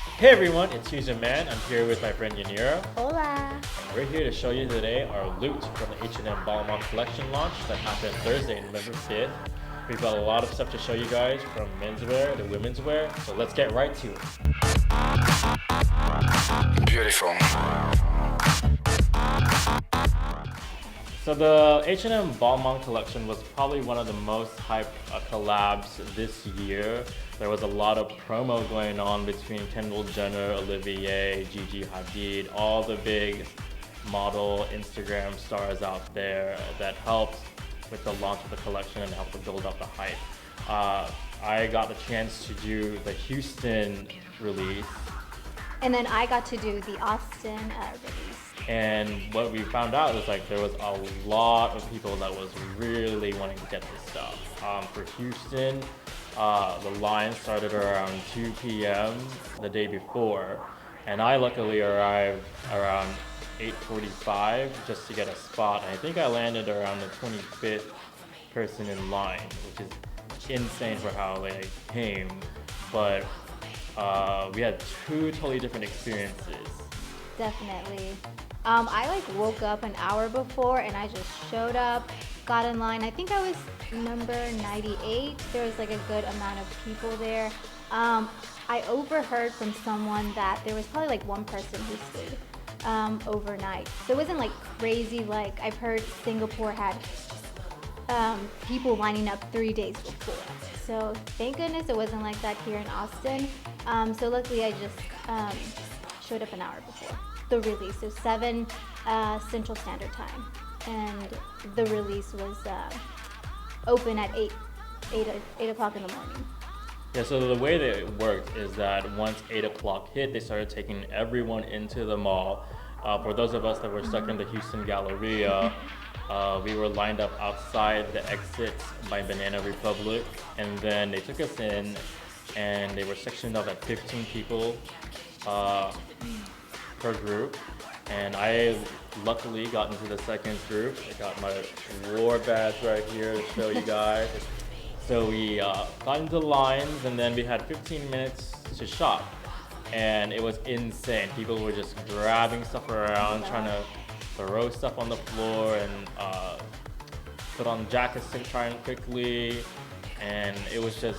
Hey everyone, it's Fusion Man. I'm here with my friend Yanira. Hola! And we're here to show you today our loot from the H&M Balmain collection launch that happened Thursday, November 5th. We've got a lot of stuff to show you guys from menswear to women's wear, so let's get right to it. Beautiful. So the H&M Balmain collection was probably one of the most hyped collabs this year. There was a lot of promo going on between Kendall Jenner, Olivier, Gigi Hadid, all the big model Instagram stars out there that helped with the launch of the collection and helped to build up the hype. I got the chance to do the Houston release. And then I got to do the Austin release. And what we found out is like there was a lot of people that was really wanting to get this stuff. For Houston, the line started around 2 p.m. the day before, and I luckily arrived around 8:45 just to get a spot. And I think I landed around the 25th person in line, which is insane for how late I came. But we had two totally different experiences. Definitely. I woke up an hour before and I just showed up, got in line. I think I was number 98. There was a good amount of people there. I overheard from someone that there was probably one person who stayed overnight. So it wasn't crazy. I've heard Singapore had people lining up 3 days before. So thank goodness it wasn't like that here in Austin. So luckily I just showed up an hour before the release, so 7 Central Standard Time, and the release was open at 8 o'clock in the morning. Yeah, so the way that it worked is that once 8 o'clock hit, they started taking everyone into the mall. For those of us that were stuck in the Houston Galleria, we were lined up outside the exits by Banana Republic, and then they took us in, and they were sectioned up at 15 people per group, and I luckily got into the second group. I got my war badge right here to show you guys. So we got into lines, and then we had 15 minutes to shop, and it was insane. People were just grabbing stuff around, trying to throw stuff on the floor and put on jackets to try and quickly, and it was a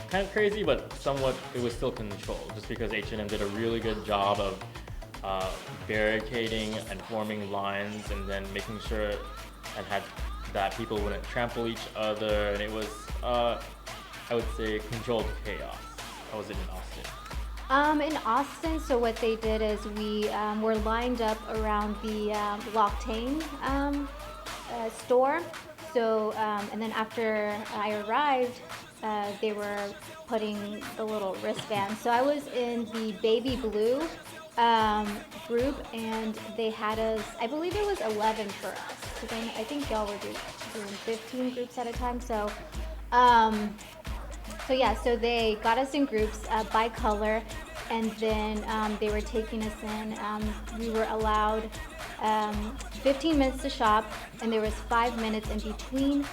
kind of crazy, but somewhat it was still controlled, just because H&M did a really good job of barricading and forming lines, and then making sure that people wouldn't trample each other, and it was I would say controlled chaos. How was it in Austin? In Austin, so what they did is we were lined up around the L'Octane store. So, and then after I arrived, they were putting the little wristband. So I was in the baby blue group, and they had us, I believe it was 11 for us, because I think y'all were doing 15 groups at a time. So, so they got us in groups by color, and then they were taking us in. We were allowed 15 minutes to shop, and there was 5 minutes in between.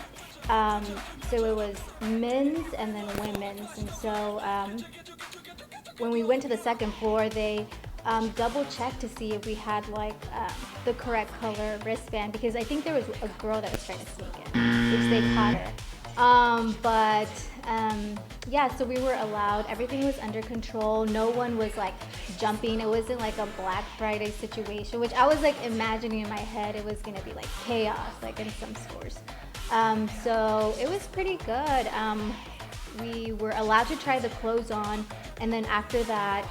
So it was men's and then women's. And so when we went to the second floor, they double checked to see if we had the correct color wristband, because I think there was a girl that was trying to sneak in, which they caught her. So we were allowed. Everything was under control. No one was jumping. It wasn't a Black Friday situation, which I was imagining in my head. It was gonna be chaos, in some stores. So it was pretty good. We were allowed to try the clothes on, and then after that,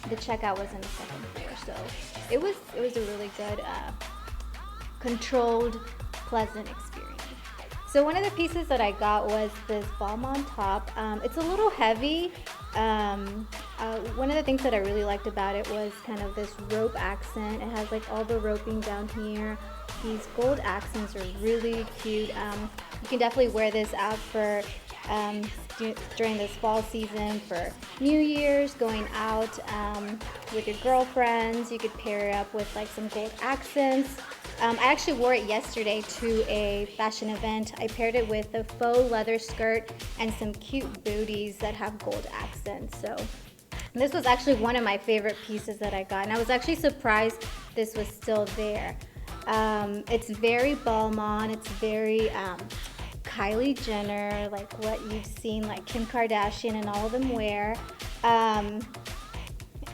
the checkout was in the second floor. So it was a really good, controlled, pleasant experience. So one of the pieces that I got was this Balmain top. It's a little heavy. One of the things that I really liked about it was kind of this rope accent. It has all the roping down here. These gold accents are really cute. You can definitely wear this out for during this fall season for New Year's, going out with your girlfriends. You could pair it up with some gold accents. I actually wore it yesterday to a fashion event. I paired it with a faux leather skirt and some cute booties that have gold accents. So This was actually one of my favorite pieces that I got, and I was actually surprised this was still there. It's very Balmain, it's very Kylie Jenner, like what you've seen like Kim Kardashian and all of them wear.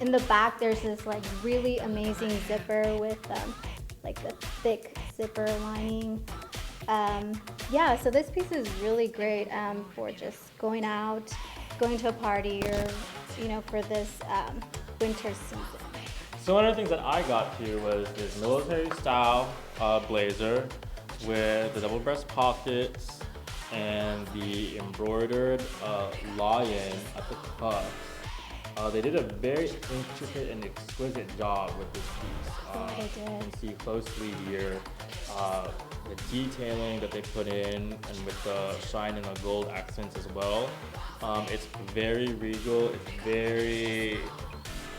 In the back there's this like really amazing zipper with like the thick zipper lining. Yeah, so this piece is really great for just going out, going to a party, or for this winter season. So one of the things that I got to was this military style blazer with the double breast pockets and the embroidered lion at the cuffs. They did a very intricate and exquisite job with this piece. They did. You can see closely here the detailing that they put in, and with the shine and the gold accents as well. It's very regal, it's very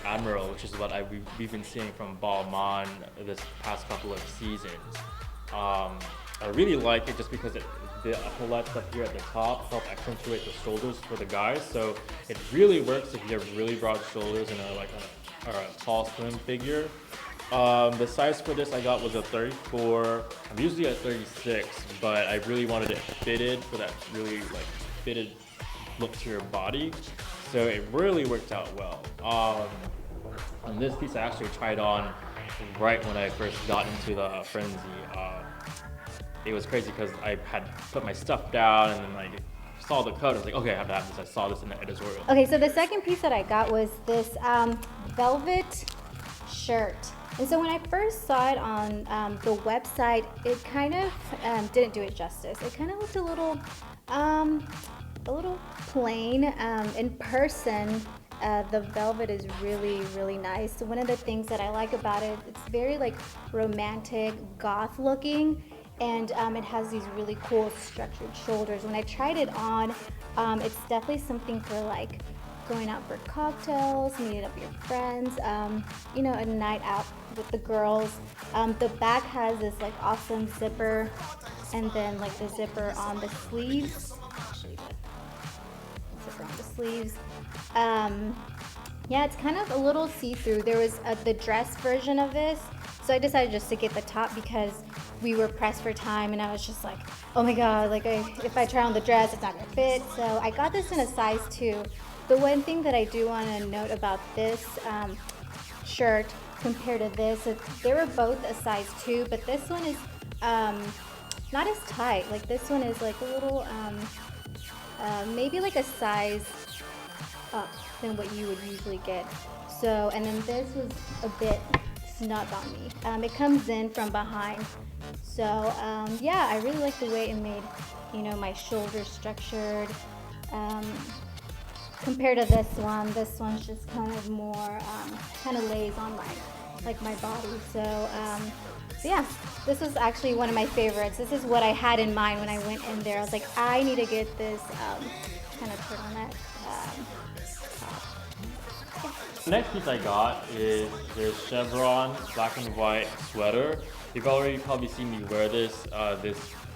admiral, which is what we've been seeing from Balmain this past couple of seasons. I really like it just because the epaulettes up here at the top help accentuate the shoulders for the guys. So it really works if you have really broad shoulders and a tall, slim figure. The size for this I got was a 34. I'm usually at 36, but I really wanted it fitted for that really like fitted look to your body. So it really worked out well. On this piece I actually tried on right when I first got into the frenzy. It was crazy because I had put my stuff down and then like saw the cut. I was like, okay, I have to have this. I saw this in the editorial. Okay, so the second piece that I got was this velvet shirt. And so when I first saw it on the website, it kind of didn't do it justice. It kind of looked a little plain. In person, the velvet is really, really nice. So one of the things that I like about it, it's very like romantic, goth looking. And it has these really cool structured shoulders. When I tried it on, it's definitely something for like going out for cocktails, meeting up with your friends, a night out with the girls. The back has this like awesome zipper, and then like the zipper on the sleeves. Actually, the zipper on the sleeves. Yeah, it's kind of a little see-through. There was the dress version of this, so I decided just to get the top because we were pressed for time, and I was just like, oh my god, like if I try on the dress, it's not gonna fit. So I got this in a size 2. The one thing that I do want to note about this shirt compared to this, they were both a size 2, but this one is not as tight. Like this one is like a little, maybe like a size up than what you would usually get. So, and then this was a bit snug on me. It comes in from behind. So yeah, I really like the way it made, my shoulders structured. Compared to this one's just kind of more, kind of lays on my body. So yeah, this was actually one of my favorites. This is what I had in mind when I went in there. I was like, I need to get this kind of turtleneck top. The next piece I got is this Chevron black and white sweater. You've already probably seen me wear this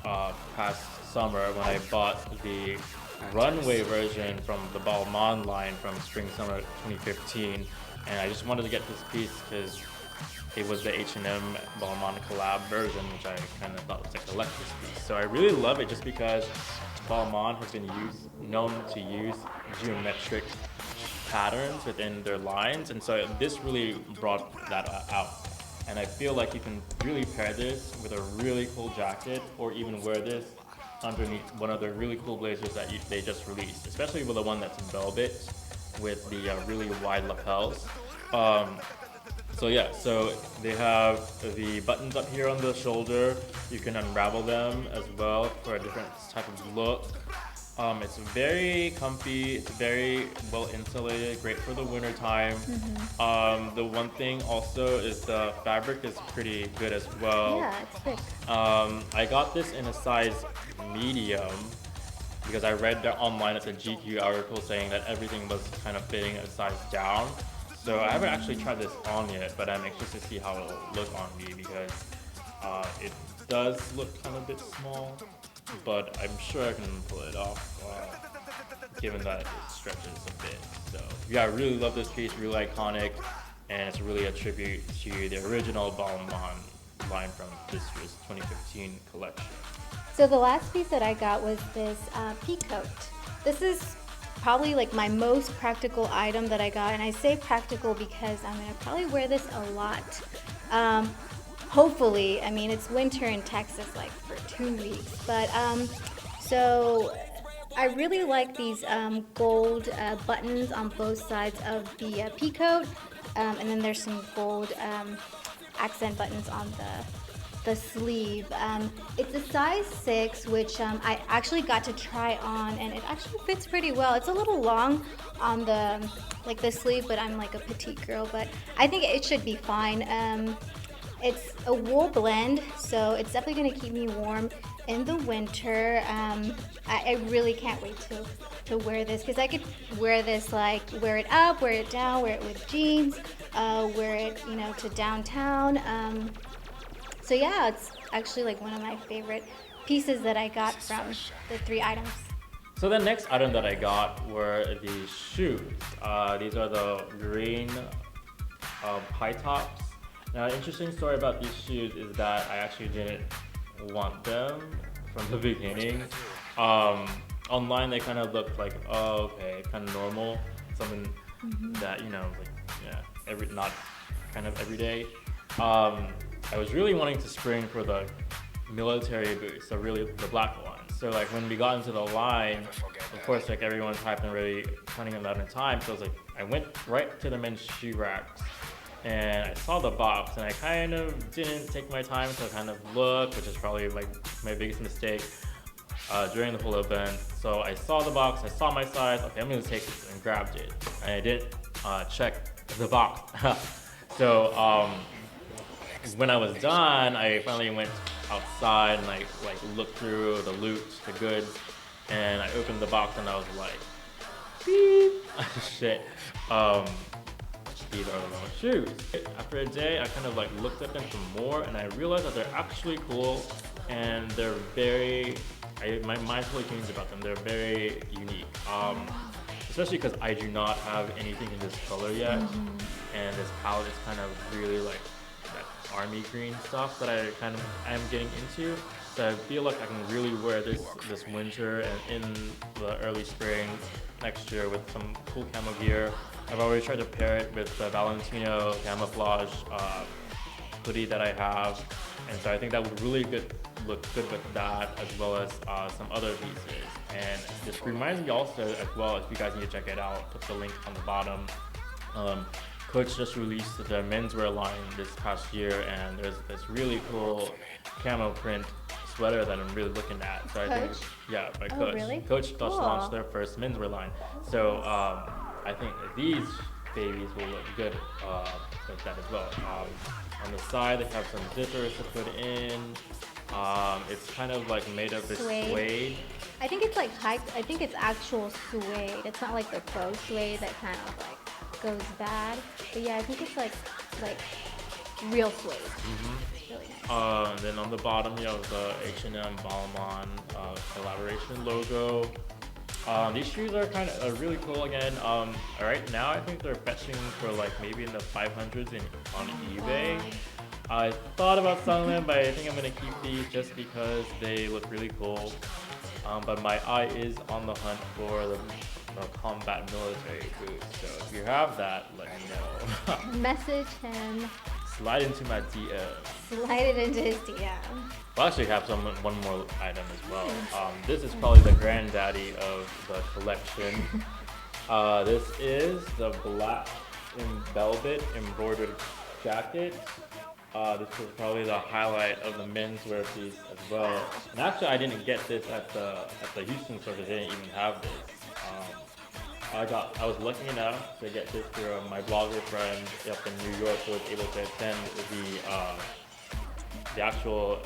past summer when I bought the runway version from the Balmain line from spring summer 2015, and I just wanted to get this piece because it was the H&M Balmain collab version, which I kind of thought was like a collector's piece. So I really love it just because Balmain has been known to use geometric patterns within their lines, and so this really brought that out. And I feel like you can really pair this with a really cool jacket, or even wear this underneath one of the really cool blazers that they just released, especially with the one that's velvet with the really wide lapels. So yeah, so they have the buttons up here on the shoulder. You can unravel them as well for a different type of look. It's very comfy, it's very well insulated, great for the winter time. The one thing also is the fabric is pretty good as well. Yeah, it's thick. I got this in a size medium because I read that online at the GQ article saying that everything was kind of fitting a size down. So I haven't actually tried this on yet, but I'm anxious to see how it'll look on me because it does look kind of a bit small, but I'm sure I can pull it off given that it stretches a bit. So yeah, I really love this piece, really iconic, and it's really a tribute to the original Balmain line from this year's 2015 collection. So the last piece that I got was this peacoat. This is probably like my most practical item that I got, and I say practical because I'm gonna probably wear this a lot. Hopefully, I mean it's winter in Texas, like for 2 weeks, but so I really like these gold buttons on both sides of the peacoat, and then there's some gold accent buttons on the sleeve. It's a size 6, which I actually got to try on, and it actually fits pretty well. It's a little long on the sleeve, but I'm like a petite girl, but I think it should be fine. It's a wool blend, so it's definitely going to keep me warm in the winter. I really can't wait to wear this, because I could wear this, like wear it up, wear it down, wear it with jeans, wear it to downtown. So yeah, it's actually like one of my favorite pieces that I got from the 3 items. So the next item that I got were these shoes. These are the green high tops. Now, an interesting story about these shoes is that I actually didn't want them from the beginning. Online, they kind of looked like, oh, okay, kind of normal, something that like not kind of everyday. I was really wanting to spring for the military boots, so really the black ones. So like when we got into the line, of course, like everyone's hyped and ready, planning them out in time. So I was like, I went right to the men's shoe racks, and I saw the box, and I kind of didn't take my time to kind of look, which is probably like my biggest mistake during the whole event. So I saw the box, I saw my size, okay, I'm gonna take it, and grabbed it. And I didn't check the box. So when I was done, I finally went outside and I like looked through the loot, the goods, and I opened the box and I was like, beep, shit. These are the wrong shoes. After a day, I kind of like looked at them some more, and I realized that they're actually cool, and they're very. My mind totally changed about them. They're very unique, especially because I do not have anything in this color yet, and this palette is kind of really like that army green stuff that I kind of am getting into. So I feel like I can really wear this winter and in the early spring next year with some cool camo gear. I've already tried to pair it with the Valentino camouflage hoodie that I have, and so I think that would really look good with that, as well as some other pieces. And this reminds me also, as well, if you guys need to check it out, put the link on the bottom. Coach just released the menswear line this past year, and there's this really cool camo print sweater that I'm really looking at. So I think, yeah, by Coach. Really? Coach just launched their first menswear line. So I think these babies will look good with that as well. On the side, they have some zippers to put in. It's kind of like made of this suede. I think it's like I think it's actual suede. It's not like the faux suede that kind of like goes bad. But yeah, I think it's like real suede. It's really nice. Then on the bottom, you have the H&M Balmain collaboration logo. These shoes are really cool again. Right now I think they're fetching for like maybe in the 500s on eBay. I thought about selling them, but I think I'm gonna keep these just because they look really cool. But my eye is on the hunt for the combat military boots. So if you have that, let me know. Message him. Slide into my DM. Slide it into his DM. We'll actually have one more item as well. This is probably the granddaddy of the collection. This is the black velvet embroidered jacket. This was probably the highlight of the menswear piece as well. And actually, I didn't get this at the Houston store. They didn't even have this. I was lucky enough to get this through my blogger friend up in New York, who was able to attend the actual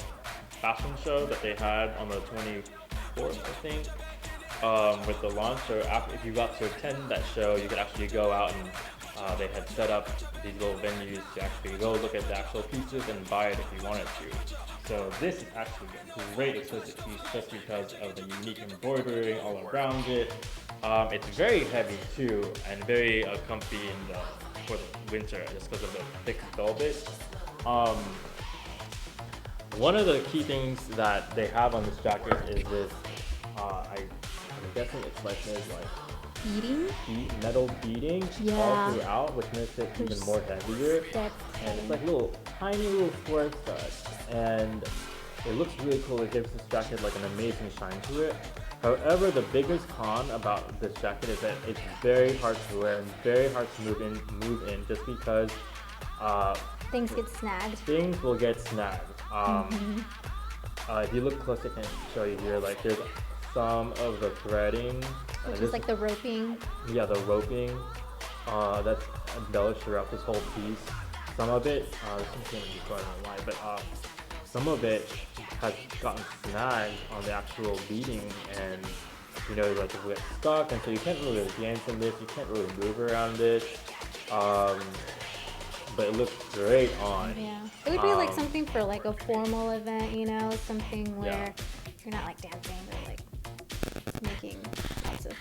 fashion show that they had on the 24th, I think, with the launch. So if you got to attend that show, you could actually go out and they had set up these little venues to actually go look at the actual pieces and buy it if you wanted to. So this is actually a great exquisite piece just because of the unique embroidery all around it. It's very heavy too, and very comfy for the winter, just because of the thick velvet. Um, One of the key things that they have on this jacket is this. I'm guessing it's like there's like Beading? metal beading all Yeah. throughout, which makes it even There's more heavier. steps. And it's like little tiny little square studs, and it looks really cool. It gives this jacket like an amazing shine to it. However, the biggest con about this jacket is that it's very hard to wear and very hard to move in just because Things get snagged. things will get snagged. If you look close, I can show you here. Like there's some of the threading, Which is like the roping. yeah, the roping that's embellished throughout this whole piece. Some of it, this one can't be quite on line, but some of it has gotten snagged on the actual beading, and you know, like it gets stuck, and so you can't really dance in this. You can't really move around it. But it looks great on. Yeah. It would be like something for like a formal event, you know, something where Yeah. you're not like dancing or like making lots of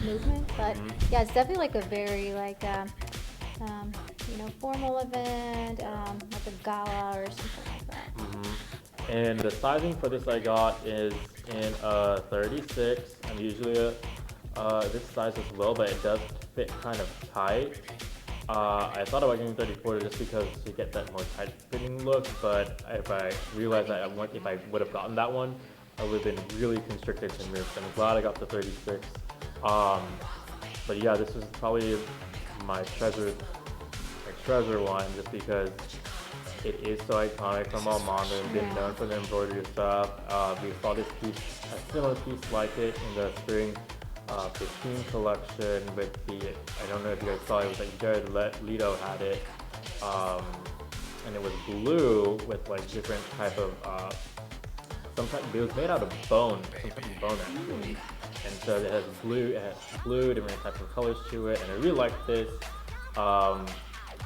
movement. But yeah, it's definitely like a very like you know, formal event, like a gala or something like that. And the sizing for this I got is in a 36. I'm usually this size as well, but it does fit kind of tight. I thought about getting 34 just because to get that more tight fitting look, but if I realized that if I would have gotten that one, I would have been really constricted to move. So I'm glad I got the 36. But yeah, this was probably my treasure one, just because it is so iconic from Balmain. They've been known for the embroidery stuff. We saw this piece, a similar piece like it in the spring 15 collection with the, I don't know if you guys saw it, was like Jared Leto had it, and it was blue with like different type of, it was made out of bone, some type of bone actually, and so it has blue, different types of colors to it, and I really like this,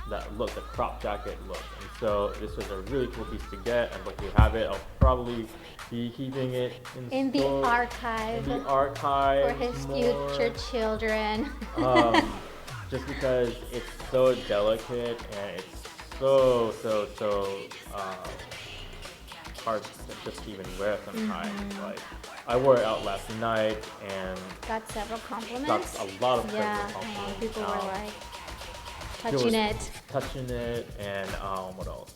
that look, the crop jacket look, and so this was a really cool piece to get, and like you have it, I'll probably be keeping it In the archive. For his future children. Just because it's so delicate and it's so hard to just even wear sometimes. Like I wore it out last night and Got several compliments. got a lot of Yeah, compliments. a lot of people were like touching it, and what else?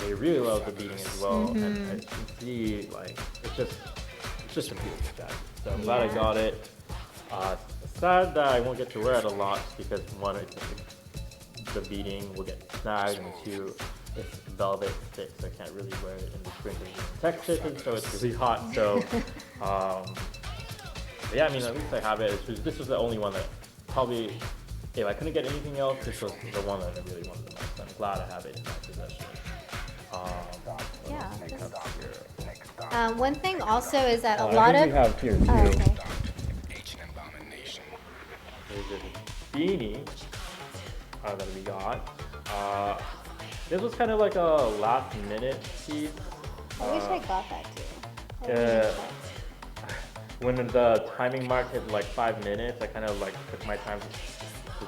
They really love the beading as well, and as you can see, like it's just a beautiful jacket. So I'm glad I got it. Sad that I won't get to wear it a lot because one, the beading will get snagged, and two, it's velvet thick, so I can't really wear it in the spring because it's in Texas, and so it's really hot. So, but yeah, I mean, at least I have it. This was the only one that probably, if I couldn't get anything else, this was the one that I really wanted the most. I'm glad I have it in my possession. One thing also is that a I lot think of we have here too. okay. There's this beanie that we got. This was kind of like a last minute piece. I wish I got that too. When the timing mark hit like 5 minutes, I kind of like took my time to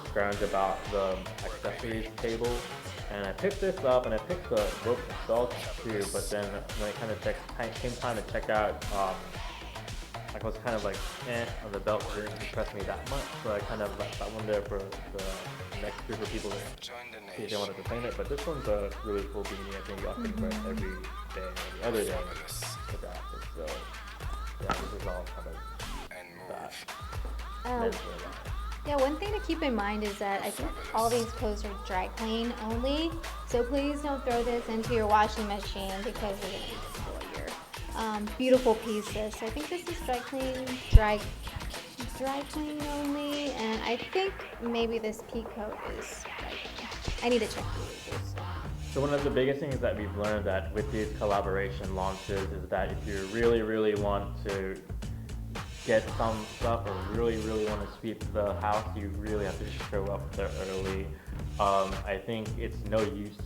scrounge about the accessories table, and I picked this up, and I picked the rope belt too. But then when it kind of came time to check out, I was kind of like, on the belt didn't impress me that much, so I kind of left that one there for the next group of people to see if they wanted to paint it. But this one's a really cool beanie. I think y'all can wear it every day, every other day with that. So yeah, this is all kind of that. Menswear line. Yeah, one thing to keep in mind is that I think all these clothes are dry clean only. So please don't throw this into your washing machine because you're gonna destroy your beautiful pieces. So I think this is dry clean only, and I think maybe this pea coat is dry clean. I need to check the labels. So one of the biggest things that we've learned that with these collaboration launches is that if you really want to get some stuff or really want to sweep the house, you really have to show up there early. I think it's no use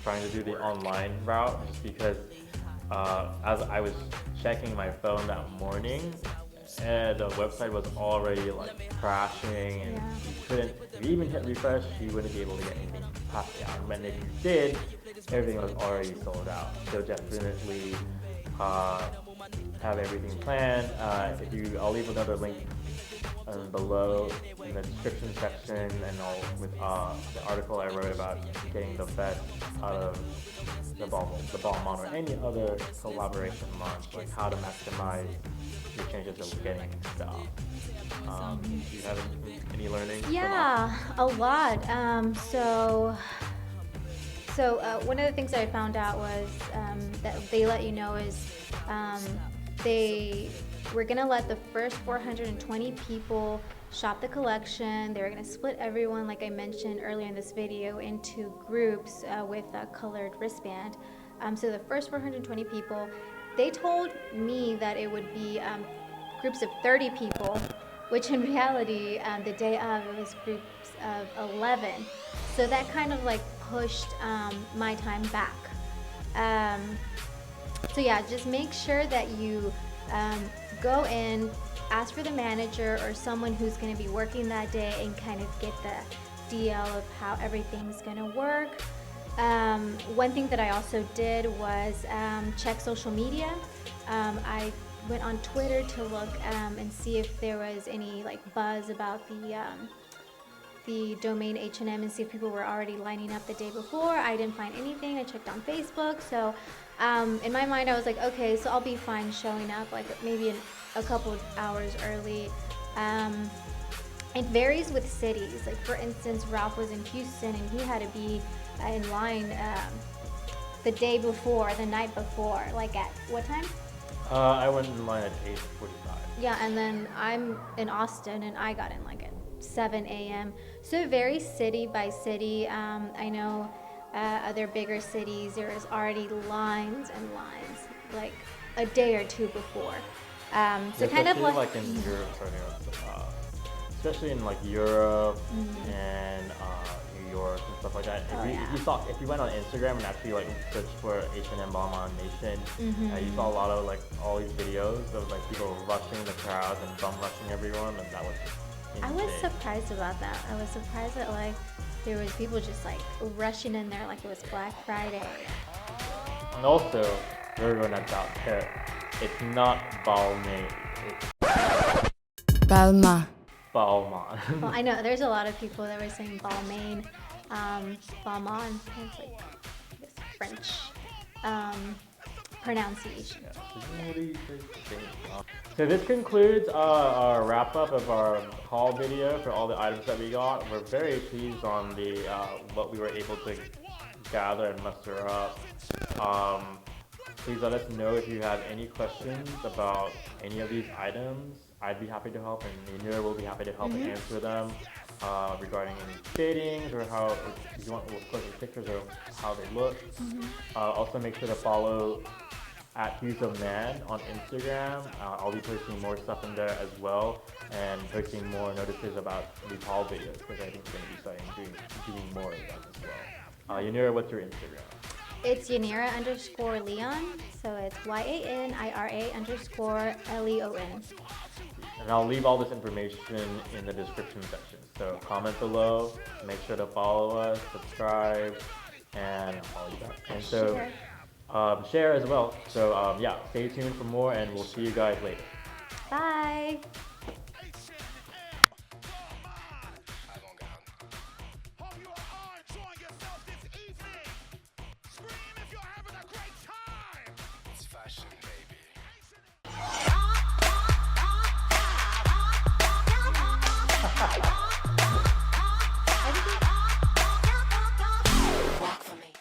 trying to do the online route just because as I was checking my phone that morning, and the website was already like crashing, and you couldn't, if you even hit refresh, you wouldn't be able to get anything past the hour. And if you did, everything was already sold out. So definitely have everything planned. I'll leave another link below in the description section, and I'll with the article I wrote about getting the best out of the Balmain or any other collaboration launch, like how to maximize your chances of getting stuff. Do you have any learning? Yeah, a lot. One of the things that I found out was that they let you know is they were gonna let the first 420 people shop the collection. They were gonna split everyone, like I mentioned earlier in this video, into groups with a colored wristband. So the first 420 people, they told me that it would be groups of 30 people, which in reality, the day of, it was groups of 11. So that kind of like pushed my time back. So yeah, just make sure that you go in, ask for the manager or someone who's going to be working that day and kind of get the DL of how everything's going to work. One thing that I also did was check social media. I went on Twitter to look and see if there was any like buzz about the domain H&M and see if people were already lining up the day before. I didn't find anything. I checked on Facebook. So in my mind, I was like, okay, so I'll be fine showing up like maybe a couple of hours early. It varies with cities. Like for instance, Ralph was in Houston and he had to be in line the day before, the night before, like at what time? I went in line at 8:45. Yeah, and then I'm in Austin and I got in like at 7 a.m. So it varies city by city. I know other bigger cities, there's already lines and lines, like a day or two before. So kind of like in Europe, especially in like Europe and New York and stuff like that. If you went on Instagram and actually like searched for H&M Balmain Nation, you saw a lot of like all these videos of like people rushing the crowds and bum rushing everyone, and that was insane. I was surprised about that. I was surprised that like there was people just like rushing in there like it was Black Friday. And also, for everyone that's out there, it's not Balmain, it's Balmain. Balmain. Well, I know there's a lot of people that were saying Balmain, Balmain. It's like this French pronunciation. So this concludes our wrap up of our haul video for all the items that we got. We're very pleased on the what we were able to gather and muster up. Please let us know if you have any questions about any of these items. I'd be happy to help, and Yanira will be happy to help and answer them regarding any fittings or how, if you want, we'll post pictures of how they look. Also make sure to follow at Hues of Man on Instagram. I'll be posting more stuff in there as well, and posting more notices about these haul videos, because I think it's going to be exciting doing more of them as well. Yanira, what's your Instagram? It's Yanira_Leon, so it's YANIRA_LEON. And I'll leave all this information in the description section. So comment below, make sure to follow us, subscribe, and follow you back. And so share as well. So yeah, stay tuned for more, and we'll see you guys later. Bye!